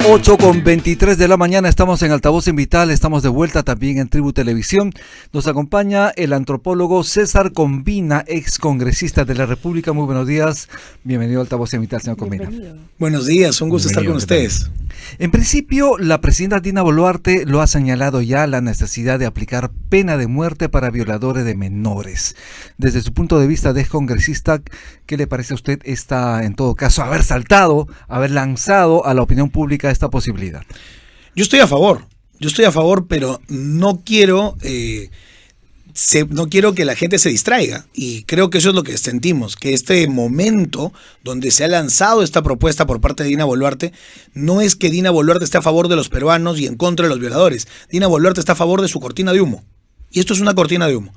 8:23 de la mañana, estamos en Altavoz en Vital, estamos de vuelta también en Tribu Televisión. Nos acompaña el antropólogo César Combina, ex congresista de la República. Muy buenos días, bienvenido a Altavoz en Vital, señor Combina. Buenos días, un gusto estar con ustedes. En principio, la presidenta Dina Boluarte lo ha señalado ya la necesidad de aplicar pena de muerte para violadores de menores. Desde su punto de vista de ex congresista, ¿qué le parece a usted en todo caso, haber lanzado a la opinión pública esta posibilidad? Yo estoy a favor, pero no quiero que la gente se distraiga, y creo que eso es lo que sentimos, que este momento donde se ha lanzado esta propuesta por parte de Dina Boluarte, no es que Dina Boluarte esté a favor de los peruanos y en contra de los violadores. Dina Boluarte está a favor de su cortina de humo, y esto es una cortina de humo.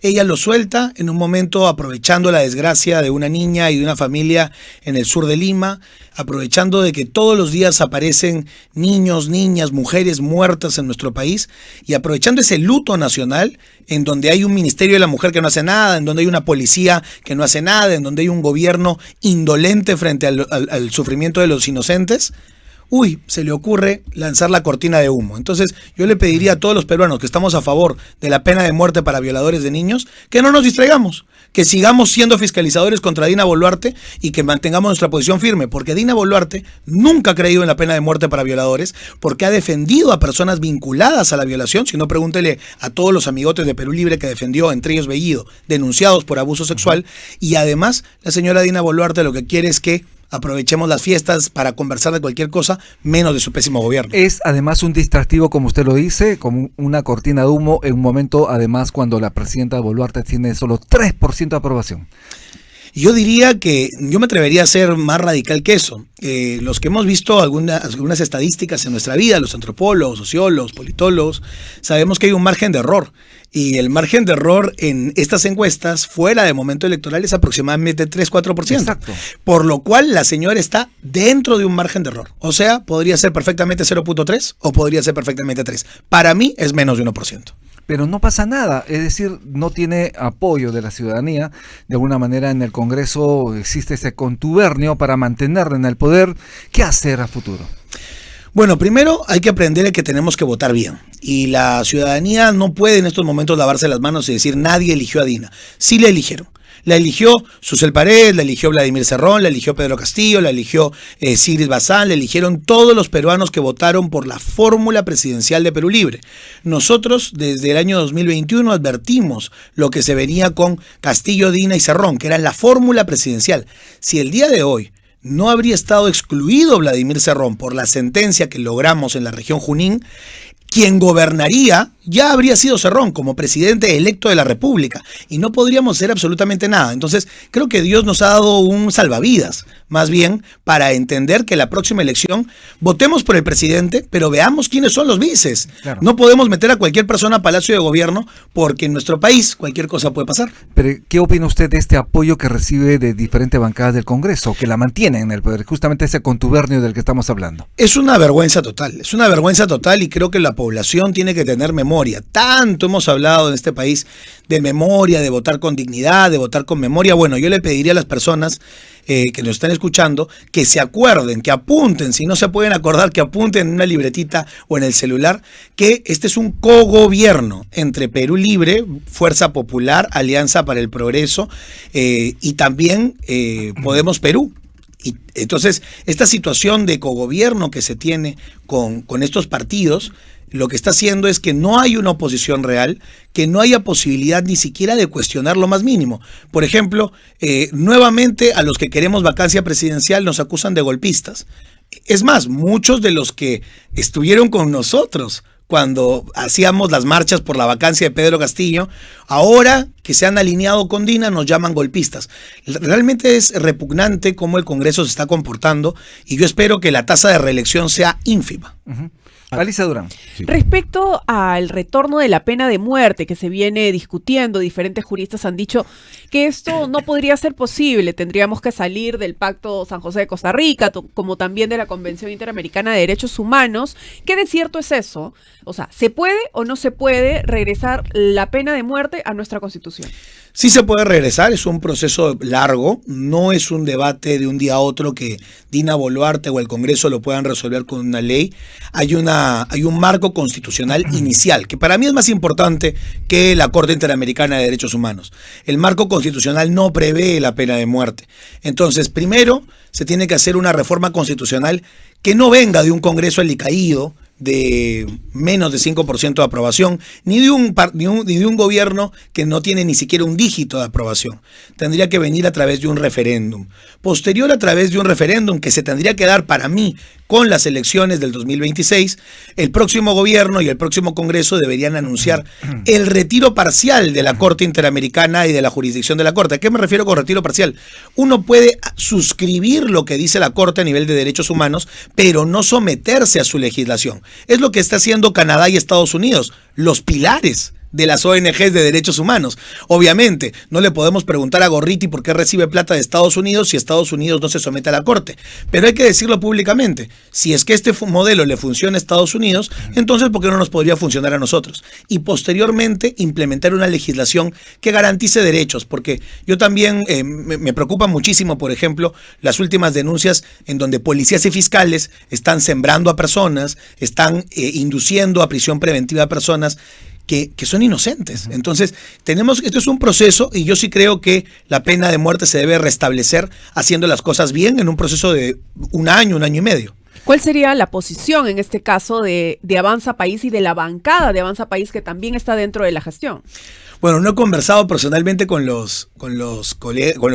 Ella lo suelta en un momento aprovechando la desgracia de una niña y de una familia en el sur de Lima, aprovechando de que todos los días aparecen niños, niñas, mujeres muertas en nuestro país, y aprovechando ese luto nacional en donde hay un Ministerio de la Mujer que no hace nada, en donde hay una policía que no hace nada, en donde hay un gobierno indolente frente al sufrimiento de los inocentes. Se le ocurre lanzar la cortina de humo. Entonces, yo le pediría a todos los peruanos que estamos a favor de la pena de muerte para violadores de niños, que no nos distraigamos, que sigamos siendo fiscalizadores contra Dina Boluarte y que mantengamos nuestra posición firme, porque Dina Boluarte nunca ha creído en la pena de muerte para violadores, porque ha defendido a personas vinculadas a la violación. Si no, pregúntele a todos los amigotes de Perú Libre que defendió, entre ellos Bellido, denunciados por abuso sexual. Y además, la señora Dina Boluarte lo que quiere es que aprovechemos las fiestas para conversar de cualquier cosa, menos de su pésimo gobierno. Es además un distractivo, como usted lo dice, como una cortina de humo en un momento, además, cuando la presidenta Boluarte tiene solo 3% de aprobación. Yo diría que yo me atrevería a ser más radical que eso. Los que hemos visto algunas estadísticas en nuestra vida, los antropólogos, sociólogos, politólogos, sabemos que hay un margen de error. Y el margen de error en estas encuestas, fuera de momento electoral, es aproximadamente 3-4%. Exacto. Por lo cual la señora está dentro de un margen de error. O sea, podría ser perfectamente 0.3 o podría ser perfectamente 3. Para mí es menos de 1%. Pero no pasa nada, es decir, no tiene apoyo de la ciudadanía. De alguna manera en el Congreso existe ese contubernio para mantenerla en el poder. ¿Qué hacer a futuro? Bueno, primero hay que aprender a que tenemos que votar bien. Y la ciudadanía no puede en estos momentos lavarse las manos y decir nadie eligió a Dina. Sí la eligieron. La eligió Susel Paredes, la eligió Vladimir Cerrón, la eligió Pedro Castillo, la eligió Sigrid Bazán, la eligieron todos los peruanos que votaron por la fórmula presidencial de Perú Libre. Nosotros desde el año 2021 advertimos lo que se venía con Castillo, Dina y Cerrón, que era la fórmula presidencial. Si el día de hoy no habría estado excluido Vladimir Cerrón por la sentencia que logramos en la región Junín, quien gobernaría ya habría sido Cerrón como presidente electo de la República, y no podríamos hacer absolutamente nada. Entonces, creo que Dios nos ha dado un salvavidas, más bien, para entender que la próxima elección votemos por el presidente, pero veamos quiénes son los vices. Claro. No podemos meter a cualquier persona a Palacio de Gobierno, porque en nuestro país cualquier cosa puede pasar. Pero, ¿qué opina usted de este apoyo que recibe de diferentes bancadas del Congreso, que la mantienen en el poder, justamente ese contubernio del que estamos hablando? Es una vergüenza total, y creo que la población tiene que tener memoria. Tanto hemos hablado en este país de memoria, de votar con dignidad, de votar con memoria. Bueno, yo le pediría a las personas que nos están escuchando que se acuerden, que apunten, si no se pueden acordar, que apunten en una libretita o en el celular, que este es un cogobierno entre Perú Libre, Fuerza Popular, Alianza para el Progreso y también Podemos Perú. Y entonces, esta situación de cogobierno que se tiene con estos partidos, lo que está haciendo es que no hay una oposición real, que no haya posibilidad ni siquiera de cuestionar lo más mínimo. Por ejemplo, nuevamente a los que queremos vacancia presidencial nos acusan de golpistas. Es más, muchos de los que estuvieron con nosotros cuando hacíamos las marchas por la vacancia de Pedro Castillo, ahora que se han alineado con Dina nos llaman golpistas. Realmente es repugnante cómo el Congreso se está comportando, y yo espero que la tasa de reelección sea ínfima. Alicia Durán. Sí. Respecto al retorno de la pena de muerte que se viene discutiendo, diferentes juristas han dicho que esto no podría ser posible. Tendríamos que salir del Pacto San José de Costa Rica, como también de la Convención Interamericana de Derechos Humanos. ¿Qué de cierto es eso? O sea, ¿se puede o no se puede regresar la pena de muerte a nuestra Constitución? Sí se puede regresar, es un proceso largo, no es un debate de un día a otro que Dina Boluarte o el Congreso lo puedan resolver con una ley. Hay un marco constitucional inicial, que para mí es más importante que la Corte Interamericana de Derechos Humanos. El marco constitucional no prevé la pena de muerte. Entonces, primero, se tiene que hacer una reforma constitucional que no venga de un Congreso alicaído, de menos de 5% de aprobación, ni de un gobierno que no tiene ni siquiera un dígito de aprobación. Tendría que venir a través de un referéndum. Posterior a través de un referéndum que se tendría que dar para mí con las elecciones del 2026, el próximo gobierno y el próximo Congreso deberían anunciar el retiro parcial de la Corte Interamericana y de la jurisdicción de la Corte. ¿A qué me refiero con retiro parcial? Uno puede suscribir lo que dice la Corte a nivel de derechos humanos, pero no someterse a su legislación. Es lo que está haciendo Canadá y Estados Unidos, los pilares de las ONGs de derechos humanos. Obviamente, no le podemos preguntar a Gorriti por qué recibe plata de Estados Unidos si Estados Unidos no se somete a la Corte. Pero hay que decirlo públicamente. Si es que este modelo le funciona a Estados Unidos, entonces ¿por qué no nos podría funcionar a nosotros? Y posteriormente implementar una legislación que garantice derechos, porque yo también me preocupa muchísimo, por ejemplo, las últimas denuncias en donde policías y fiscales están sembrando a personas, están induciendo a prisión preventiva a personas que son inocentes. Entonces, esto es un proceso y yo sí creo que la pena de muerte se debe restablecer haciendo las cosas bien en un proceso de un año y medio. ¿Cuál sería la posición en este caso de Avanza País y de la bancada de Avanza País que también está dentro de la gestión? Bueno, no he conversado personalmente con los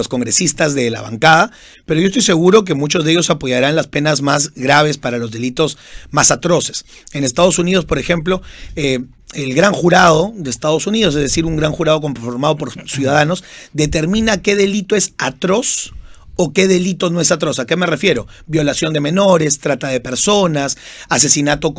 congresistas de la bancada, pero yo estoy seguro que muchos de ellos apoyarán las penas más graves para los delitos más atroces. En Estados Unidos, por ejemplo, el gran jurado de Estados Unidos, es decir, un gran jurado conformado por ciudadanos, determina qué delito es atroz o qué delito no es atroz. ¿A qué me refiero? Violación de menores, trata de personas, asesinato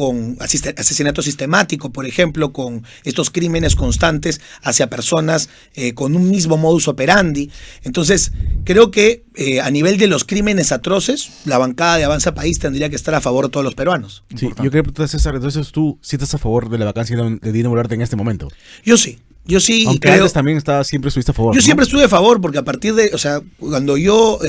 sistemático, por ejemplo, con estos crímenes constantes hacia personas con un mismo modus operandi. Entonces, creo que a nivel de los crímenes atroces, la bancada de Avanza País tendría que estar a favor de todos los peruanos. Sí, yo creo que César, entonces tú sí estás a favor de la vacancia de Dina Boluarte en este momento. Yo sí. Yo sí, aunque antes también siempre estuviste a favor. Yo ¿no? siempre estuve a favor, porque a partir de, cuando yo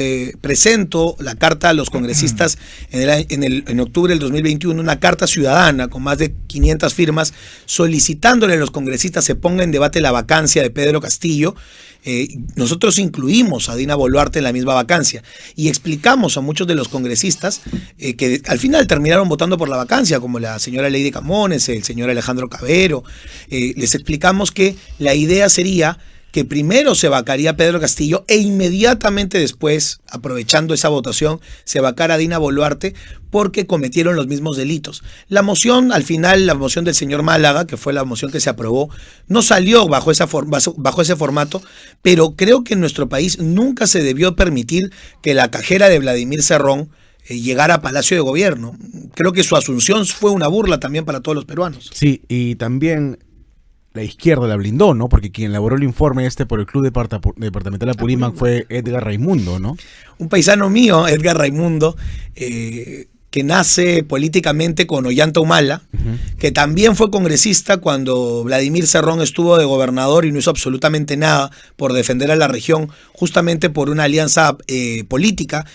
presento la carta a los congresistas en octubre del 2021, una carta ciudadana con más de 500 firmas, solicitándole a los congresistas se ponga en debate la vacancia de Pedro Castillo, nosotros incluimos a Dina Boluarte en la misma vacancia y explicamos a muchos de los congresistas que al final terminaron votando por la vacancia, como la señora Lady Camones, el señor Alejandro Cabero. Les explicamos que la idea sería que primero se vacaría a Pedro Castillo e inmediatamente después, aprovechando esa votación, se vacara a Dina Boluarte porque cometieron los mismos delitos. La moción, al final, la moción del señor Málaga, que fue la moción que se aprobó, no salió bajo ese formato, pero creo que en nuestro país nunca se debió permitir que la cajera de Vladimir Cerrón llegara a Palacio de Gobierno. Creo que su asunción fue una burla también para todos los peruanos. Sí, y también la izquierda la blindó, ¿no? Porque quien elaboró el informe por el Club Departamental Apurímac fue Edgar Raimundo, ¿no? Un paisano mío, Edgar Raimundo, que nace políticamente con Ollanta Humala, que también fue congresista cuando Vladimir Cerrón estuvo de gobernador y no hizo absolutamente nada por defender a la región, justamente por una alianza política,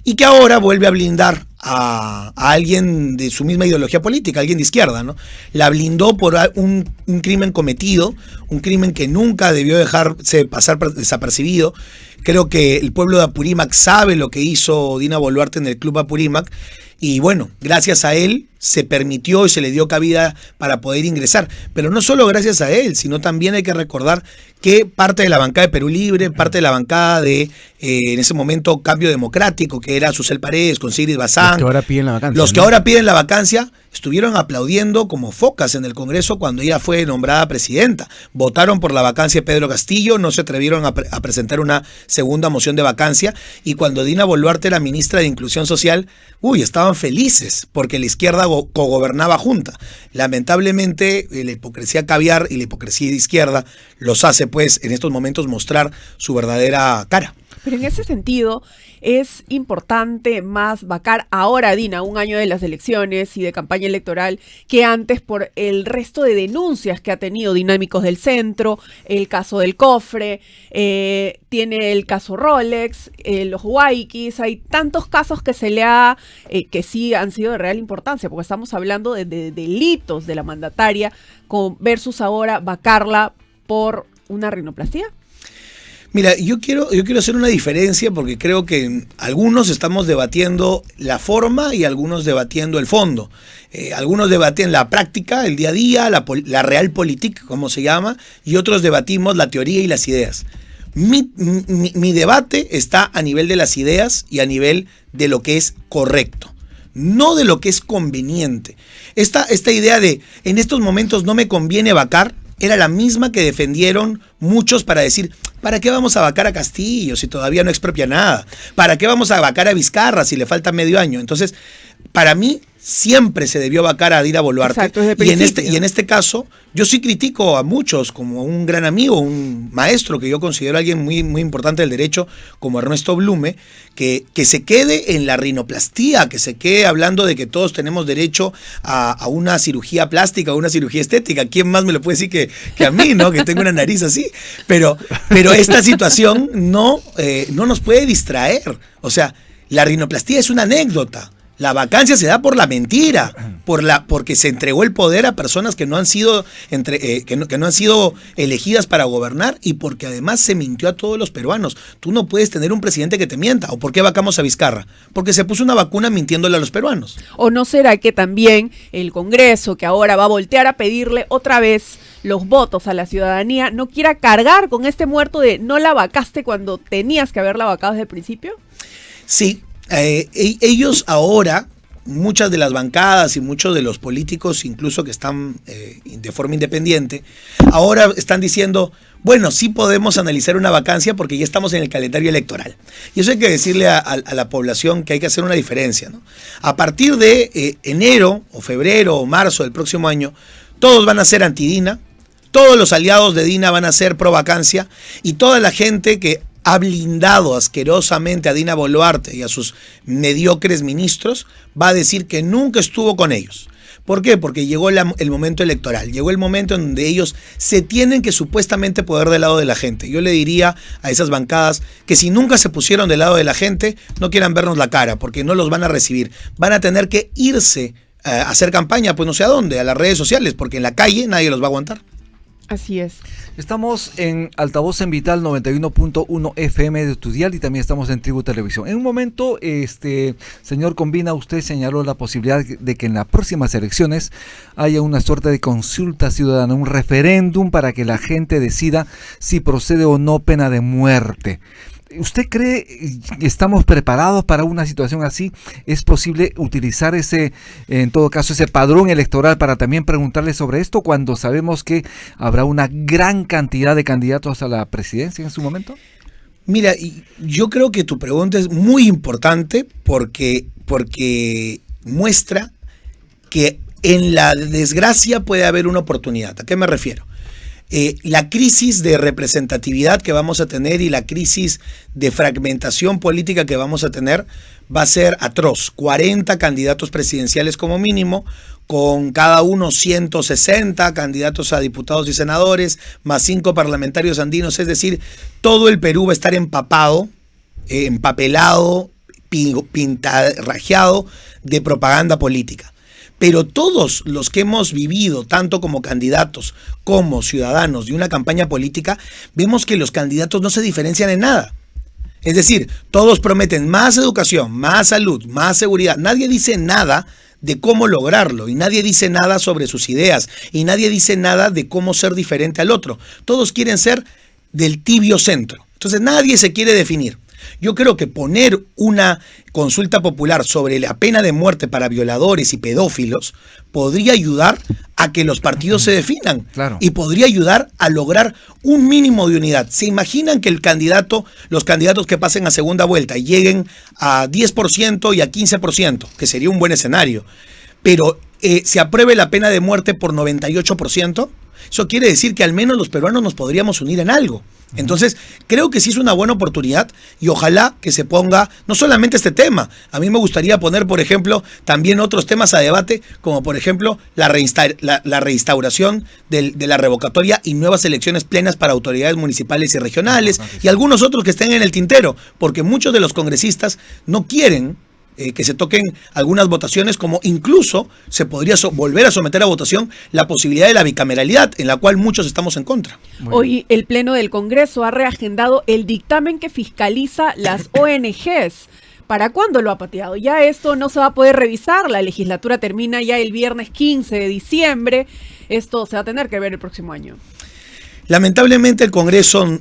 y que ahora vuelve a blindar a alguien de su misma ideología política, alguien de izquierda, ¿no? La blindó por un crimen cometido, un crimen que nunca debió dejarse pasar desapercibido. Creo que el pueblo de Apurímac sabe lo que hizo Dina Boluarte en el Club Apurímac y bueno, gracias a él se permitió y se le dio cabida para poder ingresar. Pero no solo gracias a él, sino también hay que recordar que parte de la bancada de Perú Libre, parte de la bancada de, en ese momento, Cambio Democrático, que era Susel Paredes, con Sigrid Bazán. Los que ahora piden la vacancia. Los que ahora piden la vacancia estuvieron aplaudiendo como focas en el Congreso cuando ella fue nombrada presidenta. Votaron por la vacancia de Pedro Castillo, no se atrevieron a presentar una segunda moción de vacancia, y cuando Dina Boluarte era ministra de Inclusión Social, estaban felices porque la izquierda cogobernaba junta. Lamentablemente, la hipocresía caviar y la hipocresía de izquierda los hace, pues, en estos momentos mostrar su verdadera cara. Pero en ese sentido, es importante más vacar ahora, Dina, un año de las elecciones y de campaña electoral, que antes por el resto de denuncias que ha tenido Dinámicos del Centro, el caso del cofre, tiene el caso Rolex, los Waikis, hay tantos casos que se le ha, que sí han sido de real importancia, porque estamos hablando de delitos de la mandataria versus ahora vacarla por una rinoplastia. Mira, yo quiero hacer una diferencia porque creo que algunos estamos debatiendo la forma y algunos debatiendo el fondo. Algunos debaten la práctica, el día a día, la realpolitik, como se llama, y otros debatimos la teoría y las ideas. Mi debate está a nivel de las ideas y a nivel de lo que es correcto, no de lo que es conveniente. Esta idea de en estos momentos no me conviene vacar era la misma que defendieron muchos para decir, ¿para qué vamos a vacar a Castillo si todavía no expropia nada? ¿Para qué vamos a vacar a Vizcarra si le falta medio año? Entonces, para mí, siempre se debió vacar a Dina Boluarte. Exacto, y en este caso, yo sí critico a muchos, como un gran amigo, un maestro que yo considero alguien muy, muy importante del derecho, como Ernesto Blume, que se quede en la rinoplastía, que se quede hablando de que todos tenemos derecho a una cirugía plástica o una cirugía estética. ¿Quién más me lo puede decir que a mí, ¿no? Que tengo una nariz así. Pero esta situación no nos puede distraer. O sea, la rinoplastía es una anécdota. La vacancia se da por la mentira, porque se entregó el poder a personas que no han sido que no han sido elegidas para gobernar y porque además se mintió a todos los peruanos. Tú no puedes tener un presidente que te mienta. ¿O por qué vacamos a Vizcarra? Porque se puso una vacuna mintiéndole a los peruanos. ¿O no será que también el Congreso, que ahora va a voltear a pedirle otra vez los votos a la ciudadanía, no quiera cargar con este muerto de no la vacaste cuando tenías que haberla vacado desde el principio? Sí. Ellos ahora, muchas de las bancadas y muchos de los políticos, incluso que están de forma independiente, ahora están diciendo, bueno, sí podemos analizar una vacancia porque ya estamos en el calendario electoral. Y eso hay que decirle a la población que hay que hacer una diferencia, ¿no? A partir de enero o febrero o marzo del próximo año, todos van a ser anti-Dina, todos los aliados de Dina van a ser pro vacancia y toda la gente que ha blindado asquerosamente a Dina Boluarte y a sus mediocres ministros, va a decir que nunca estuvo con ellos. ¿Por qué? Porque llegó el momento electoral, llegó el momento en donde ellos se tienen que supuestamente poner del lado de la gente. Yo le diría a esas bancadas que si nunca se pusieron del lado de la gente, no quieran vernos la cara, porque no los van a recibir. Van a tener que irse a hacer campaña, pues no sé a dónde, a las redes sociales, porque en la calle nadie los va a aguantar. Así es. Estamos en Altavoz en Vital 91.1 FM de tu dial y también estamos en Tribu Televisión. En un momento, señor Combina, usted señaló la posibilidad de que en las próximas elecciones haya una suerte de consulta ciudadana, un referéndum para que la gente decida si procede o no pena de muerte. ¿Usted cree que estamos preparados para una situación así? ¿Es posible utilizar en todo caso, ese padrón electoral para también preguntarle sobre esto cuando sabemos que habrá una gran cantidad de candidatos a la presidencia en su momento? Mira, yo creo que tu pregunta es muy importante porque muestra que en la desgracia puede haber una oportunidad. ¿A qué me refiero? La crisis de representatividad que vamos a tener y la crisis de fragmentación política que vamos a tener va a ser atroz. 40 candidatos presidenciales como mínimo, con cada uno 160 candidatos a diputados y senadores, más 5 parlamentarios andinos, es decir, todo el Perú va a estar empapado, empapelado, pintarrajeado de propaganda política. Pero todos los que hemos vivido, tanto como candidatos como ciudadanos de una campaña política, vemos que los candidatos no se diferencian en nada. Es decir, todos prometen más educación, más salud, más seguridad. Nadie dice nada de cómo lograrlo y nadie dice nada sobre sus ideas y nadie dice nada de cómo ser diferente al otro. Todos quieren ser del tibio centro. Entonces nadie se quiere definir. Yo creo que poner una consulta popular sobre la pena de muerte para violadores y pedófilos podría ayudar a que los partidos se definan. Claro. Y podría ayudar a lograr un mínimo de unidad. ¿Se imaginan que los candidatos que pasen a segunda vuelta lleguen a 10% y a 15%, que sería un buen escenario, pero se apruebe la pena de muerte por 98%? Eso quiere decir que al menos los peruanos nos podríamos unir en algo. Entonces, creo que sí es una buena oportunidad y ojalá que se ponga no solamente este tema. A mí me gustaría poner, por ejemplo, también otros temas a debate, como por ejemplo la reinstauración de la revocatoria y nuevas elecciones plenas para autoridades municipales y regionales y algunos otros que estén en el tintero, porque muchos de los congresistas no quieren que se toquen algunas votaciones, como incluso se podría volver a someter a votación la posibilidad de la bicameralidad, en la cual muchos estamos en contra. Hoy el Pleno del Congreso ha reagendado el dictamen que fiscaliza las ONGs. ¿Para cuándo lo ha pateado? Ya esto no se va a poder revisar, la legislatura termina ya el viernes 15 de diciembre, esto se va a tener que ver el próximo año. Lamentablemente el Congreso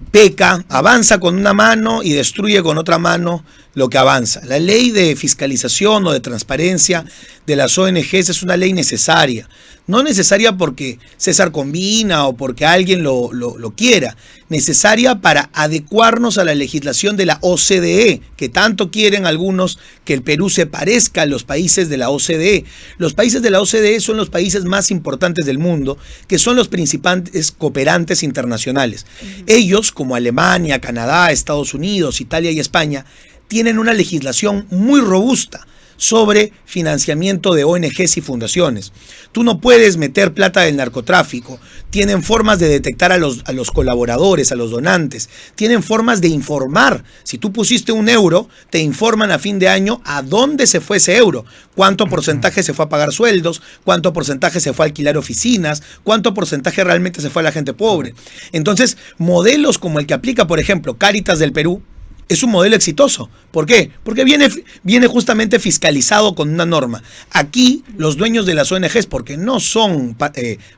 peca, avanza con una mano y destruye con otra mano lo que avanza. La ley de fiscalización o de transparencia de las ONGs es una ley necesaria. No necesaria porque César combina o porque alguien lo quiera. Necesaria para adecuarnos a la legislación de la OCDE, que tanto quieren algunos que el Perú se parezca a los países de la OCDE. Los países de la OCDE son los países más importantes del mundo, que son los principales cooperantes internacionales. Ellos, como Alemania, Canadá, Estados Unidos, Italia y España, tienen una legislación muy robusta sobre financiamiento de ONGs y fundaciones. Tú no puedes meter plata del narcotráfico. Tienen formas de detectar a los colaboradores, a los donantes. Tienen formas de informar. Si tú pusiste €1, te informan a fin de año a dónde se fue ese euro. Cuánto porcentaje se fue a pagar sueldos, cuánto porcentaje se fue a alquilar oficinas, cuánto porcentaje realmente se fue a la gente pobre. Entonces, modelos como el que aplica, por ejemplo, Cáritas del Perú, es un modelo exitoso. ¿Por qué? Porque viene justamente fiscalizado con una norma. Aquí los dueños de las ONGs, porque no son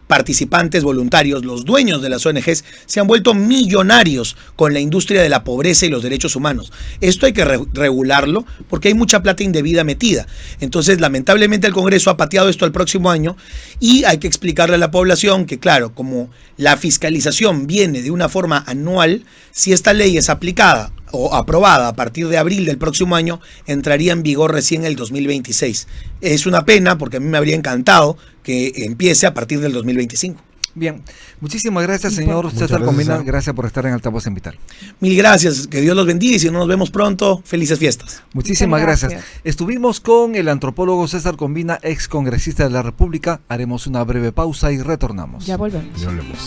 participantes voluntarios, los dueños de las ONGs se han vuelto millonarios con la industria de la pobreza y los derechos humanos. Esto hay que regularlo porque hay mucha plata indebida metida. Entonces, lamentablemente el Congreso ha pateado esto al próximo año y hay que explicarle a la población que, claro, como la fiscalización viene de una forma anual, si esta ley es aplicada o aprobada a partir de abril del próximo año, entraría en vigor recién el 2026. Es una pena porque a mí me habría encantado que empiece a partir del 2025. Bien, muchísimas gracias, señor César Combina. Gracias por estar en Altavoz en Vital. Mil gracias, que Dios los bendiga y si no nos vemos pronto, felices fiestas. Muchísimas gracias. Estuvimos con el antropólogo César Combina, ex congresista de la República. Haremos una breve pausa y retornamos. Ya volvemos. Ya volvemos.